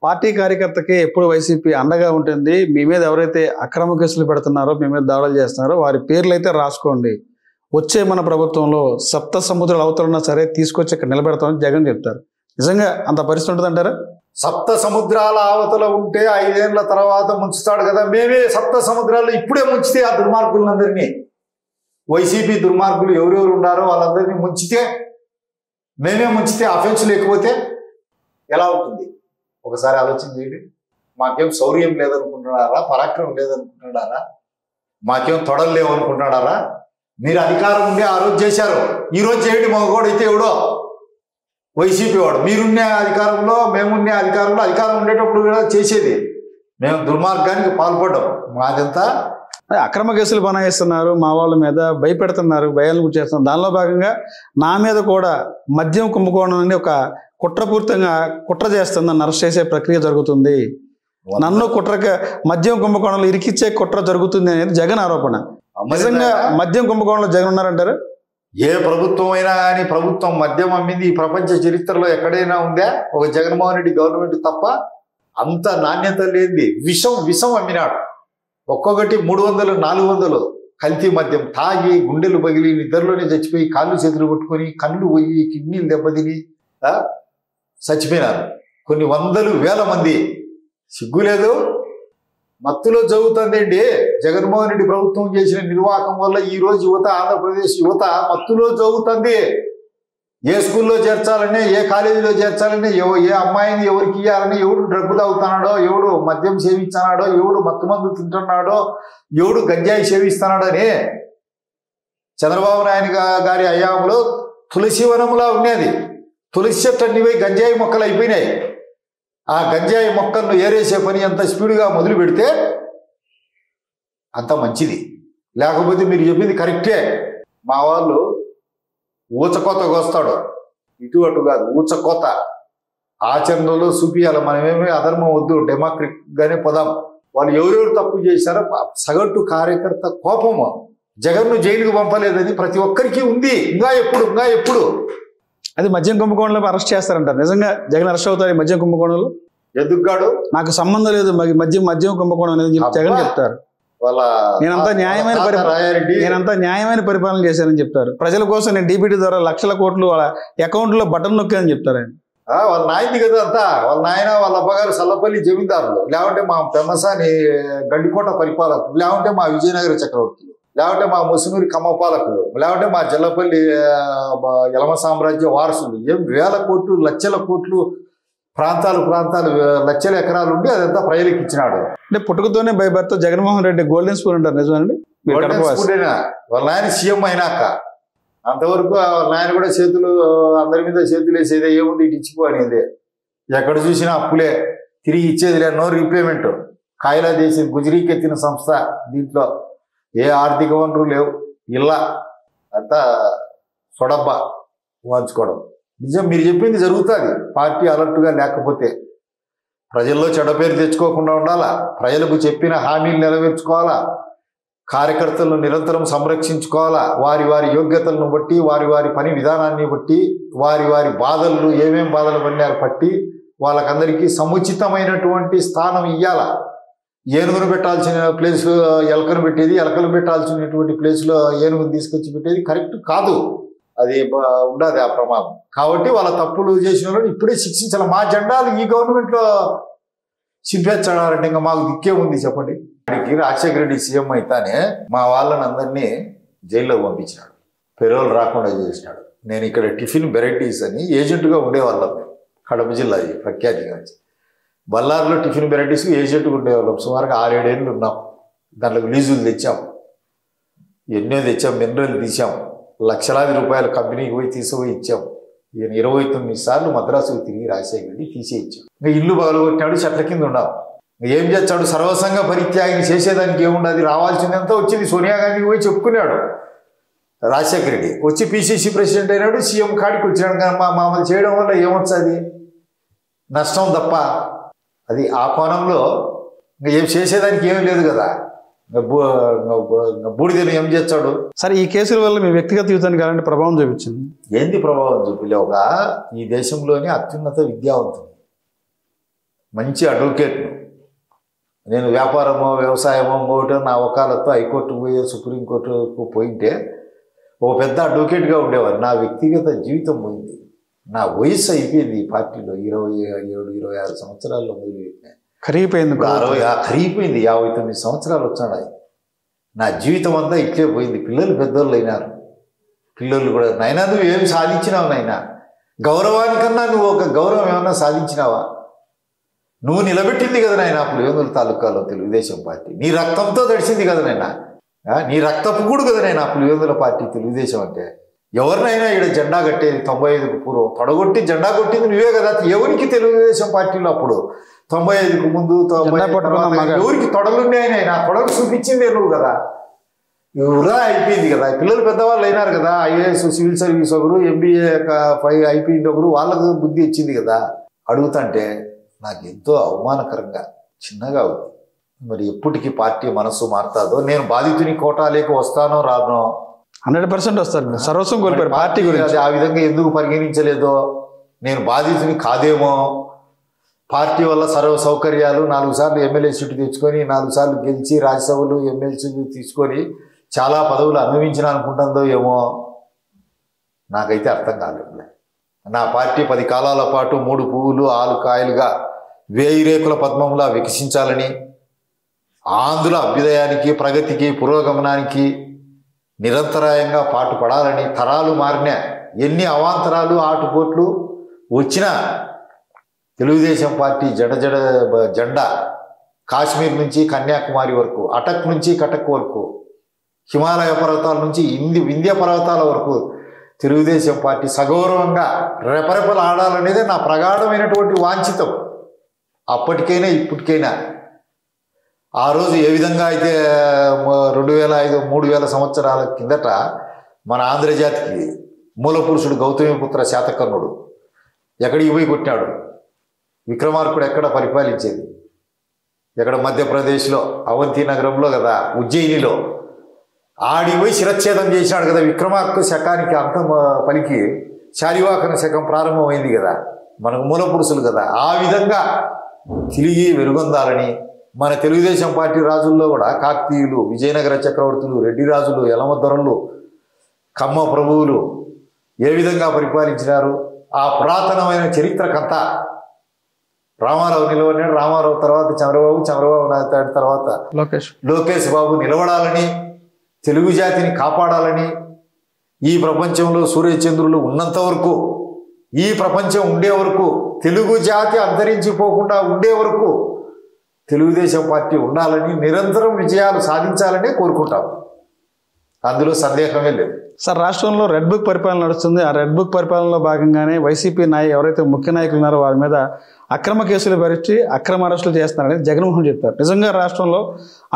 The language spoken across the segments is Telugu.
పార్టీ కార్యకర్తకి ఎప్పుడు వైసీపీ అండగా ఉంటుంది. మీ మీద ఎవరైతే అక్రమ కేసులు పెడుతున్నారో, మీ మీద దాడులు చేస్తున్నారో వారి పేర్లు అయితే రాసుకోండి. వచ్చే మన ప్రభుత్వంలో సప్త సముద్రాల అవతలున్నా సరే తీసుకొచ్చి ఇక్కడ నిలబెడతామని జగన్ చెప్తారు. నిజంగా అంత పరిస్థితి ఉంటుందంటారా? సప్త సముద్రాల అవతల ఉంటే 5 ఏళ్ల తర్వాత ముంచుతాడు కదా. మేమే సప్త సముద్రాల్లో ఇప్పుడే ముంచితే ఆ దుర్మార్గులందరినీ, వైసీపీ దుర్మార్గులు ఎవరెవరు ఉన్నారో వాళ్ళందరినీ ముంచితే, మేమే ముంచితే అఫెన్స్ లేకపోతే ఎలా ఉంటుంది? ఒకసారి ఆలోచన చేయండి. మాకేం శౌర్యం లేదనుకుంటున్నారా? పరాక్రమం లేదనుకుంటున్నారా? మాకేం తొడలు లేవనుకుంటున్నారా? మీరు అధికారం ఉండే ఆ రోజు చేశారు, ఈ రోజు చేయండి. మగవాడైతే ఎవడో వైసీపీ వాడు. మీరున్నే అధికారంలో, మేమున్నే అధికారంలో, అధికారం ఉండేటప్పుడు కూడా చేసేది. మేము దుర్మార్గానికి పాల్పడ్డాం. మాదంతా అక్రమ కేసులు బనాయిస్తున్నారు, మా వాళ్ళ మీద భయపెడుతున్నారు, భయాలను గురి చేస్తున్నారు. దానిలో భాగంగా నా మీద కూడా మద్యం కుంభకోణం అని ఒక కుట్రపూరితంగా కుట్ర చేస్తుంది, నన్ను అరెస్ట్ చేసే ప్రక్రియ జరుగుతుంది, నన్ను మద్యం కుంభకోణంలో ఇరికిచ్చే కుట్ర జరుగుతుంది అనేది జగన్ ఆరోపణ. నిజంగా మద్యం కుంభకోణంలో జగన్ ఉన్నారంటారు? ఏ ప్రభుత్వం అయినా కానీ ప్రభుత్వం మద్యం అమ్మింది ఈ ప్రపంచ చరిత్రలో ఎక్కడైనా ఉందా? ఒక జగన్మోహన్ రెడ్డి గవర్నమెంట్ తప్ప. అంత నాణ్యత లేనిది విషం అమ్మినాడు. ఒక్కొక్కటి 300, 400 కల్తీ మద్యం తాగి గుండెలు పగిలి నిద్రలోనే చచ్చిపోయి, కాళ్ళు చేతులు కొట్టుకొని, కళ్ళు పోయి, కిడ్నీలు దెబ్బతిని చచ్చిపోయినారు కొన్ని వందలు వేల మంది. సిగ్గులేదు? మత్తులో జరుగుతుందండి. జగన్మోహన్ రెడ్డి ప్రభుత్వం చేసిన నిర్వాహకం వల్ల ఈ రోజు యువత, ఆంధ్రప్రదేశ్ యువత మత్తులో జరుగుతుంది. ఏ స్కూల్లో చేర్చాలని, ఏ కాలేజీలో చేర్చాలని, ఏ అమ్మాయిని ఎవరికి ఇవ్వాలని, ఎవడు డ్రగ్ తాగుతున్నాడో, ఎవడు మద్యం సేవిస్తున్నాడో, ఎవడు మత్తు మందు తింటున్నాడో, ఎవడు గంజాయి సేవిస్తున్నాడో అని చంద్రబాబు నాయుడు గారి హయాంలో తులసివనంలా ఉన్నది. తులసి చెట్టు అన్ని పోయి గంజాయి మొక్కలు అయిపోయినాయి. ఆ గంజాయి మొక్కలను ఏరేసే పని ఎంత స్పీడ్గా మొదలు పెడితే అంత మంచిది. లేకపోతే మీరు చెప్పింది కరెక్టే. మా వాళ్ళు ఊచకోతకు వస్తాడు, ఇటు అటు కాదు, ఊచకోత ఆచరణలో చూపియాలి. మనమేమి అధర్మం వద్దు, డెమోక్రటిక్గానే పోదాం. వాళ్ళు ఎవరెవరు తప్పు చేశారో సగటు కార్యకర్త కోపము జగన్ను జైలుకు పంపలేదని ప్రతి ఒక్కరికి ఉంది. ఇంకా ఎప్పుడు అది మద్యం కుంభకోణంలో అరెస్ట్ చేస్తారంటారు. నిజంగా జగన్ అరెస్ట్ అవుతారు ఈ మద్యం కుంభకోణంలో? ఎదుగ్గాడు, నాకు సంబంధం లేదు మద్యం కుంభకోణం అనేది జగన్ చెప్తారు. నేనంతా న్యాయమైన పరిపాలన చేశానని చెప్తారు. ప్రజల కోసం నేను డీబీటీ ద్వారా లక్షల కోట్లు వాళ్ళ అకౌంట్లో బటన్ నొక్కానని చెప్తారు ఆయన. వాళ్ళ నాయనది కదా అంతా. వాళ్ళ నాయన వాళ్ళ అబ్బగారు సల్లపల్లి జమీందారులు, లేకుంటే మా పెమ్మసాని గండికోట పరిపాలకులు, లేకుంటే మా విజయనగర చక్రవర్తులు, లేకుంటే మా ముసునూరి కమ్మపాలకులు, లేకుంటే మా జల్లపల్లి యలమ సామ్రాజ్య వారసులు. ఏం వేల కోట్లు, లక్షల కోట్లు, ప్రాంతాలు లక్షల ఎకరాలు ఉండి అదంతా ప్రజలకు ఇచ్చినాడు. అంటే పుట్టుకతోనే by birth Jaganmohan Reddy golden spoon అంటారు. నిజమండి? వాళ్ళ నాయన సీఎం అయినాక అంతవరకు వాళ్ళ నాయన కూడా చేతులు అందరి మీద చేతులు వేసేదే, ఏముంది ఇటు ఇచ్చిపో అనేదే. ఎక్కడ చూసినా అప్పులే, తిరిగి ఇచ్చేది లేదు, నో రీపేమెంట్. కాయలా చేసి గుజరీకెత్తిన సంస్థ. దీంట్లో ఏ ఆర్థిక వనరులు లేవు. ఇలా అంతా సొడబ్బా వాంచుకోవడం. నిజం మీరు చెప్పింది జరుగుతుంది. పార్టీ అలర్ట్గా లేకపోతే ప్రజల్లో చెడ్డ పేరు తెచ్చుకోకుండా ఉండాలా, ప్రజలకు చెప్పిన హామీలు నెరవేర్చుకోవాలా, కార్యకర్తలను నిరంతరం సంరక్షించుకోవాలా, వారి యోగ్యతలను బట్టి, వారి పని విధానాన్ని బట్టి, వారి బాధలు ఏమేం బాధలు పడినారు పట్టి వాళ్ళకందరికీ సముచితమైనటువంటి స్థానం ఇవ్వాలా. ఏనుగును పెట్టాల్సిన ప్లేస్లో ఎలకను పెట్టేది, ఎలకలు పెట్టాల్సినటువంటి ప్లేస్లో ఏనుగును తీసుకొచ్చి పెట్టేది కరెక్ట్ కాదు. అది ఉండదు ఆ ప్రమాదం. కాబట్టి వాళ్ళ తప్పులు చేసిన వాళ్ళని ఇప్పుడే శిక్షించాలి. మా జెండాలు ఈ గవర్నమెంట్లో చింపేస్తాడంటే ఇంకా మాకు దిక్కే ఉంది చెప్పండి. రాజశేఖర రెడ్డి సీఎం అయితేనే మా వాళ్ళని అందరినీ జైల్లో పంపించినాడు, పెరోల్ రాకుండా చేసినాడు. నేను ఇక్కడ టిఫిన్ వెరైటీస్ అని ఏజెంట్గా ఉండేవాళ్ళం. కడప జిల్లా ప్రఖ్యాతిగా బళ్ళారిలో టిఫిన్ వెరైటీస్ ఏజెంట్గా ఉండేవాళ్ళం. సుమారుగా 6-7 ఏళ్ళు ఉన్నాం. దాంట్లో లీజులు తెచ్చాం, ఎన్నో తెచ్చాం, మినరల్ తీసాం, లక్షలాది రూపాయలు కంపెనీకి పోయి తీసుకుపోయి ఇచ్చాం. ఈయన 29 సార్లు మద్రాసుకు తిరిగి రాజశేఖర రెడ్డి తీసేయించాం. ఇంకా ఇల్లు పగలగొట్టినాడు, చెట్ల కింద ఉన్నాం. ఏం చేస్తాడు? సర్వసంగ పరిత్యాగి చేసేదానికి ఏముండదు, రావాల్సిందంతా వచ్చింది. సోనియా గాంధీకి పోయి చెప్పుకున్నాడు రాజశేఖర రెడ్డి. వచ్చి పిసిసి ప్రెసిడెంట్ అయినాడు, సీఎం కాడికి వచ్చినాడు. కానీ మామూలు చేయడం వల్ల ఏమొచ్చది? నష్టం తప్ప. అది ఆ కోణంలో ఇంకా ఏం చేసేదానికి ఏం లేదు కదా. బూడిదని ఏం చేస్తాడు? సరే, ఈ కేసుల వల్ల మీ వ్యక్తిగత జీవితానికి అలాంటి ప్రభావం చూపించింది? ఏంది ప్రభావం చూపిలే? ఈ దేశంలోనే అత్యున్నత విద్యావంతుడు, మంచి అడ్వకేట్ను. నేను వ్యాపారమో వ్యవసాయమో ఇంకోటో నా వకాలతో హైకోర్టుకు పోయే సుప్రీంకోర్టుకు పోయింటే ఒక పెద్ద అడ్వకేట్గా ఉండేవారు. నా వ్యక్తిగత జీవితం పోయింది. నా వయసు అయిపోయింది. ఈ పార్టీలో 27-26 సంవత్సరాల్లో మొదలుపెట్టినా. కరిగిపోయింది. కరిగిపోయింది. 59 సంవత్సరాలు వచ్చాడు. నా జీవితం అంతా ఇట్లే పోయింది. పిల్లలు పెద్దోళ్ళు అయినారు. పిల్లలు కూడా నాయనా నువ్వు ఏం సాధించినావు నాయనా? గౌరవానికన్నా నువ్వు ఒక గౌరవం ఏమన్నా సాధించినావా? నువ్వు నిలబెట్టింది కదా నాయన అప్పుడు వేముల తాలూకాలో తెలుగుదేశం పార్టీ. నీ రక్తంతో తడిసింది కదా నాయన. నీ రక్తపు కూడా కదా నాయన అప్పుడు వేముల పార్టీ తెలుగుదేశం అంటే. ఎవరినైనా ఇక్కడ జెండా కట్టేది 95కు పూర్వం తొడగొట్టి జెండా కొట్టింది నువ్వే కదా. ఎవరికి తెలుగుదేశం పార్టీలో అప్పుడు 95కు ముందు 90 ఎవరికి తొడలున్నాయని ఆయన తొడలు చూపించిందే నువ్వు కదా. వృధా అయిపోయింది కదా. పిల్లలు పెద్దవాళ్ళు అయినారు కదా. ఐఏఎస్ సివిల్ సర్వీస్ ఒకరు, MBA 5 అయిపోయింది ఒకరు. వాళ్ళకు బుద్ధి ఇచ్చింది కదా. అడుగుతుంటే నాకు ఎంతో అవమానకరంగా చిన్నగా ఉంది. మరి ఎప్పటికీ పార్టీ మనసు మారుతుందో, నేను బాధితుని కోటాలేక వస్తానో రానో 100% వస్తారు. సర్వస్వం కోల్పోయారు పార్టీ గురించి. ఆ విధంగా ఎందుకు పరిగణించలేదో, నేను బాధితుని కాదేమో, పార్టీ వల్ల సర్వ సౌకర్యాలు 4 సార్లు ఎమ్మెల్యే సీటు తెచ్చుకొని 4 సార్లు గెలిచి రాజ్యసభలు ఎమ్మెల్సీ తీసుకొని చాలా పదవులు అనుభవించిన అనుకుంటుందో ఏమో నాకైతే అర్థం కాలేదు. నా పార్టీ 10 కాలాల పాటు 3 పువ్వులు 6 కాయలుగా 1000 రేకుల పద్మంలా వికసించాలని, ఆంధ్రుల అభ్యుదయానికి, ప్రగతికి, పురోగమనానికి నిరంతరాయంగా పాటుపడాలని, తరాలు మారిన ఎన్ని అవాంతరాలు ఆటుపోట్లు వచ్చినా తెలుగుదేశం పార్టీ జెండా కాశ్మీర్ నుంచి కన్యాకుమారి వరకు, అటక్ నుంచి కటక్ వరకు, హిమాలయ పర్వతాల నుంచి వింధ్య పర్వతాల వరకు తెలుగుదేశం పార్టీ సగౌరవంగా రెపరెపలు ఆడాలనేదే నా ప్రగాఢమైనటువంటి వాంఛితం. అప్పటికైనా ఇప్పటికైనా ఆ రోజు ఏ విధంగా అయితే 2005-3000 సంవత్సరాల కిందట మన ఆంధ్రజాతికి మూలపురుషుడు గౌతమిపుత్ర శాతకర్ణుడు ఎక్కడికి పోయి కొట్టాడు. విక్రమార్కుడు ఎక్కడ పరిపాలించేది? ఎక్కడ? మధ్యప్రదేశ్లో అవంతి నగరంలో కదా, ఉజ్జయినిలో. ఆడికి పోయి శిరచ్ఛేదం చేసినాడు కదా. విక్రమార్క శకానికి అంతం పలికి శాలివాహన శకం ప్రారంభమైంది కదా. మనకు మూలపురుషులు కదా. ఆ విధంగా తిరిగి వెలుగొందాలని మన తెలుగుదేశం పార్టీ రాజుల్లో కూడా కాకతీయులు, విజయనగర చక్రవర్తులు, రెడ్డి రాజులు, యలమదొరలు, కమ్మ ప్రభువులు ఏ విధంగా పరిపాలించినారు ఆ పురాతనమైన చరిత్రకంతా రామారావు నిలవనాడు. రామారావు తర్వాత చంద్రబాబు నాయుడు తర్వాత లోకేష్ బాబు నిలబడాలని, తెలుగు జాతిని కాపాడాలని, ఈ ప్రపంచంలో సూర్యచంద్రులు ఉన్నంత వరకు, ఈ ప్రపంచం ఉండే వరకు, తెలుగు జాతి అంతరించిపోకుండా ఉండే వరకు తెలుగుదేశం పార్టీ ఉండాలని, నిరంతరం విజయాలు సాధించాలని కోరుకుంటాం. అందులో సందేహమే లేదు. సార్, రాష్ట్రంలో రెడ్ బుక్ పరిపాలన నడుస్తుంది. ఆ రెడ్ బుక్ పరిపాలనలో భాగంగానే వైసీపీ ఎవరైతే ముఖ్య నాయకులు ఉన్నారో వారి మీద అక్రమ కేసులు భరించి అక్రమ అరెస్టులు చేస్తున్నారని జగన్మోహన్ చెప్తారు. నిజంగా రాష్ట్రంలో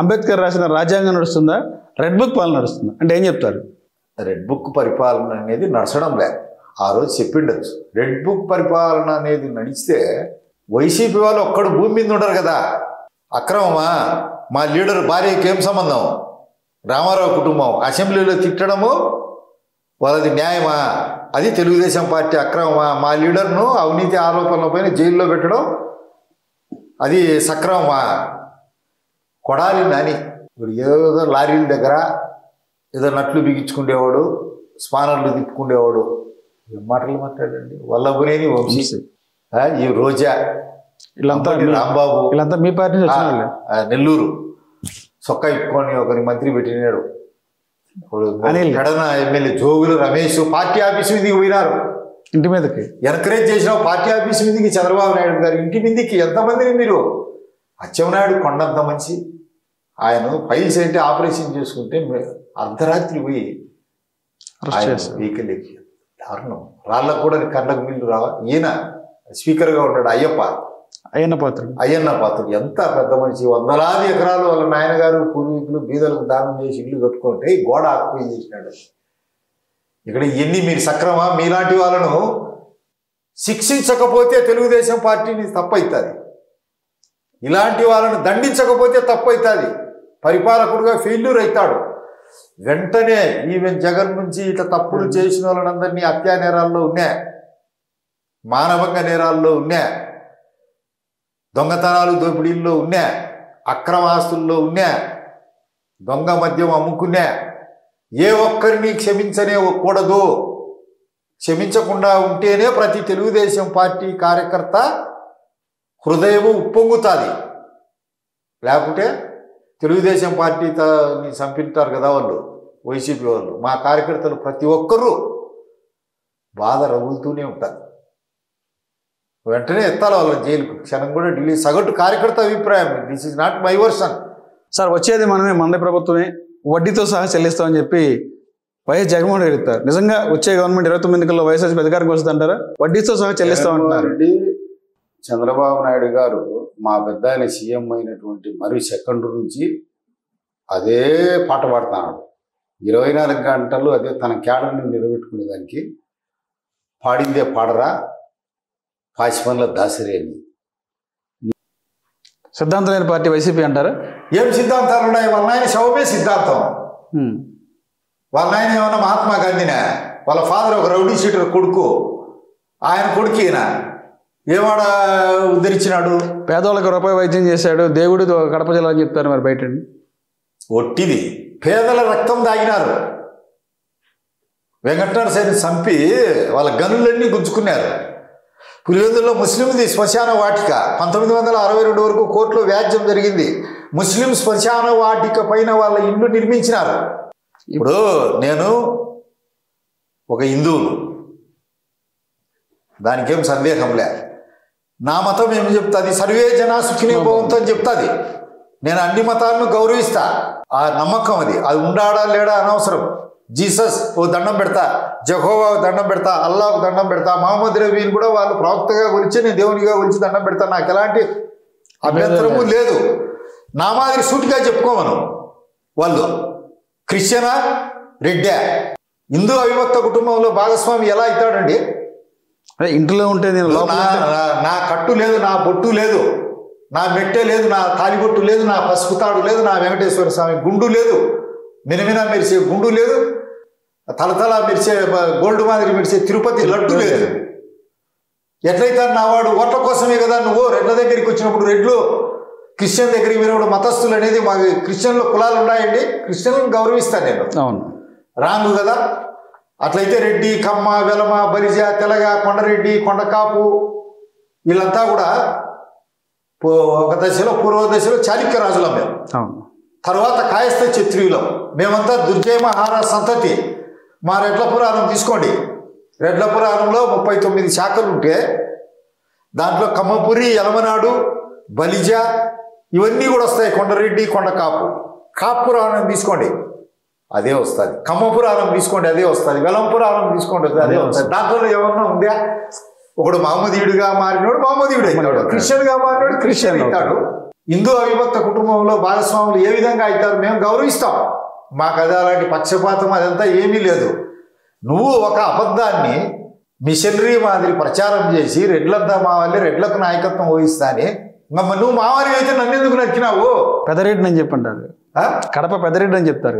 అంబేద్కర్ రాసిన రాజ్యాంగం నడుస్తుందా, రెడ్ బుక్ పాలన నడుస్తుందా అంటే ఏం చెప్తారు? రెడ్ బుక్ పరిపాలన అనేది నడచడం లేదు. ఆ రోజు చెప్పిండొచ్చు. రెడ్ బుక్ పరిపాలన అనేది నడిస్తే వైసీపీ వాళ్ళు ఒక్కడు భూమి మీద ఉండరు కదా. అక్రమమా? మా లీడర్ భార్యకి ఏం సంబంధం? రామారావు కుటుంబం అసెంబ్లీలో తిట్టడము వాళ్ళది న్యాయమా? అది తెలుగుదేశం పార్టీ అక్రమమా? మా లీడర్ను అవినీతి ఆరోపణలపైన జైల్లో పెట్టడం అది సక్రమమా? కొడాలి నాని ఇప్పుడు ఏదో లారీల దగ్గర ఏదో నట్లు బిగించుకునేవాడు, స్పానర్లు తిప్పుకునేవాడు. ఏం మాటలు మాట్లాడండి. వల్లభనేని వంశీ, ఈ రోజా, వీళ్ళంతా రాంబాబు, వీళ్ళంతా మీ పార్టీ నెల్లూరు సొక్క ఇప్పుకొని ఒకరి మంత్రి పెట్టినాడు. కడన MLA Jogulu Ramesh party office మీదకి పోయినారు. ఇంటి మీదకి ఎన్కరేజ్ చేసిన పార్టీ ఆఫీస్ మీదకి చంద్రబాబు నాయుడు గారు ఇంటి మీదకి ఎంతమందిని మీరు? అచ్చెన్నాయుడు కొండంత మంచి ఆయన ఫైల్స్ ఏంటి ఆపరేషన్ చేసుకుంటే అర్ధరాత్రి పోయి వెహికల్ ఎక్కి దారుణం. రాళ్ళకు కూడా కళ్ళకు నీళ్లు రావా. ఈయన స్పీకర్గా ఉన్నాడు అయ్యన్న పాత్రుడు. ఎంత పెద్ద మనిషి. వందలాది ఎకరాలు వాళ్ళ నాయనగారు పూర్వీకులు బీదలకు దానం చేసి ఇల్లు కట్టుకుంటే గోడ ఆక్యుపై చేసినాడు. ఇక్కడ ఎన్ని మీరు సక్రమా? మీలాంటి వాళ్ళను శిక్షించకపోతే తెలుగుదేశం పార్టీని తప్పవుతుంది. ఇలాంటి వాళ్ళను దండించకపోతే తప్పవుతుంది. పరిపాలకుడుగా ఫెయిల్యూర్ అవుతాడు. వెంటనే ఈవెన్ జగన్ నుంచి ఇట్లా తప్పులు చేసిన వాళ్ళందరినీ హత్యా నేరాల్లో ఉన్నా, మానవంగ నేరాల్లో ఉన్నా, దొంగతనాలు దోపిడీల్లో ఉన్నా, అక్రమాస్తుల్లో ఉన్నా, దొంగ మద్యం అమ్ముకున్నా, ఏ ఒక్కరిని క్షమించనే కూడదు. క్షమించకుండా ఉంటేనే ప్రతి తెలుగుదేశం పార్టీ కార్యకర్త హృదయము ఉప్పొంగుతుంది. లేకుంటే తెలుగుదేశం పార్టీని చంపిస్తారు కదా వాళ్ళు, వైసీపీ వాళ్ళు. మా కార్యకర్తలు ప్రతి ఒక్కరూ బాధ రగులుతూనే ఉంటారు. వెంటనే ఎత్తాలి వాళ్ళ జైలుకు, క్షణం కూడా ఢిల్లీ. సగటు కార్యకర్త అభిప్రాయం. This is not my version. Sir, వచ్చేది మనమే, మంది ప్రభుత్వమే, వడ్డీతో సహా చెల్లిస్తామని చెప్పి వైఎస్ జగన్మోహన్ రెడ్డి చెప్తారు. నిజంగా వచ్చే గవర్నమెంట్ 29 ఎన్నికల్లో వైఎస్ఆర్సీపీ అధికారంకి వస్తుందంటారా? వడ్డీతో సహా చెల్లిస్తామంటున్నారు. చంద్రబాబు నాయుడు గారు మా పెద్ద ఆయన సీఎం అయినటువంటి మరి సెకండ్ నుంచి అదే పాట పాడుతున్నాడు. 24 గంటలు అదే తన క్యాడర్ని నిలబెట్టుకునే దానికి పాడిందే పాడరా పాచిపనుల దాసరి అని. సిద్ధాంతం లేని పార్టీ వైసీపీ అంటారా? ఏం సిద్ధాంతాలు ఉన్నాయి? వాళ్ళ నాయన శవమే సిద్ధాంతం. వాళ్ళ నాయన ఏమన్నా మహాత్మా గాంధీనా? వాళ్ళ ఫాదర్ ఒక రౌడీ షీటర్ కొడుకు, ఆయన కొడుకు ఈయన ఏమాడ ఉద్ధరించినాడు? పేదవాళ్ళకి రూపాయి వైద్యం చేశాడు, దేవుడు కడప జిల్లా అని చెప్తారు. మరి బయట ఒట్టిది. పేదల రక్తం దాగినారు. వెంకటనరసేని చంపి వాళ్ళ గనులన్నీ గుంజుకున్నారు. పులివెందుల్లో ముస్లింది శ్మశాన వాటిక 1962 వరకు కోర్టులో వ్యాజ్యం జరిగింది. ముస్లిం శ్మశాన వాటిక పైన వాళ్ళ ఇల్లు నిర్మించినారు. ఇప్పుడు నేను ఒక హిందువును, దానికేం సందేహంలే. నా మతం ఏమి చెప్తుంది? సర్వే జనా సుఖినో భవంతు అని చెప్తుంది. నేను అన్ని మతాలను గౌరవిస్తా. ఆ నమ్మకం అది ఉండాడా లేడా అనవసరం. జీసస్ ఓ దండం పెడతా, జెహోవా దండం పెడతా, అల్లాహ్ దండం పెడతా, మహమ్మద్ రబీని కూడా వాళ్ళు ప్రవక్తగా గురించి నేను దేవునిగా గురించి దండం పెడతా. నాకు ఎలాంటి అభ్యంతరము లేదు. నా మాదిరి సూటిగా చెప్పుకోమను. వాళ్ళు క్రిస్టియనా, రెడ్డా, హిందూ అవిభక్త కుటుంబంలో భాగస్వామి ఎలా అవుతాడండి? ఇంట్లో ఉంటే నేను నా కట్టు లేదు, నా బొట్టు లేదు, నా మెట్టే లేదు, నా తాలిబొట్టు లేదు, నా పసుపుతాడు లేదు, నా వెంకటేశ్వర స్వామి గుండు లేదు, మినమిన మెరిసే గుండు లేదు, తలతల మెరిసే గోల్డ్ మాదిరి మెరిసే తిరుపతి లడ్డు లేదు. ఎట్లయితే నా వాడు ఓట్ల కోసమే కదా. నువ్వు రెడ్ల దగ్గరికి వచ్చినప్పుడు రెడ్లు క్రిస్టియన్ దగ్గరికి వినప్పుడు మతస్థులు అనేది మా క్రిస్టియన్లో కులాలు ఉన్నాయండి. క్రిస్టియన్లను గౌరవిస్తాను నేను. అవును, రాంగు కదా. అట్లయితే రెడ్డి, కమ్మ, వెలమ, బలిజ, తెలగ, కొండరెడ్డి, కొండకాపు వీళ్ళంతా కూడా ఒక దశలో పూర్వ దశలో చాళుక్య రాజులం మేము. తర్వాత కాయస్థ క్షత్రియులం. మేమంతా దుర్జయ మహారాజ సంతతి. మా రెడ్ల పురాణం తీసుకోండి. రెడ్ల పురాణంలో 39 శాఖలు ఉంటే దాంట్లో కమ్మపురి, యలమనాడు, బలిజ ఇవన్నీ కూడా వస్తాయి. కొండరెడ్డి, కొండకాపు. కాపు పురాణం తీసుకోండి, అదే వస్తుంది. కమ్మ పురాణం తీసుకోండి, అదే వస్తుంది. వెలం పురాణం తీసుకోండి, అదే వస్తుంది. దాంట్లో ఏమన్నా ఉందా? ఒకడు మహమ్మదీయుడిగా మారినోడు మహమ్మదీయుడు అవుతాడు, క్రిస్టియన్గా మారినోడు క్రిస్టియన్ అవుతాడు. హిందూ అవిభక్త కుటుంబంలో భాగస్వాములు ఏ విధంగా అవుతారు? మేము గౌరవిస్తాం. మాకు అది అలాంటి పక్షపాతం అదంతా ఏమీ లేదు. నువ్వు ఒక అబద్ధాన్ని మిషనరీ మాదిరి ప్రచారం చేసి రెడ్లంతా మా వాళ్ళే, రెడ్లకు నాయకత్వం వహిస్తా అని నువ్వు మావారి అయితే నన్ను ఎందుకు నక్కినావు? పెద్దరెడ్డి అని చెప్పంటారు, కడప పెద్దరెడ్డి అని చెప్తారు.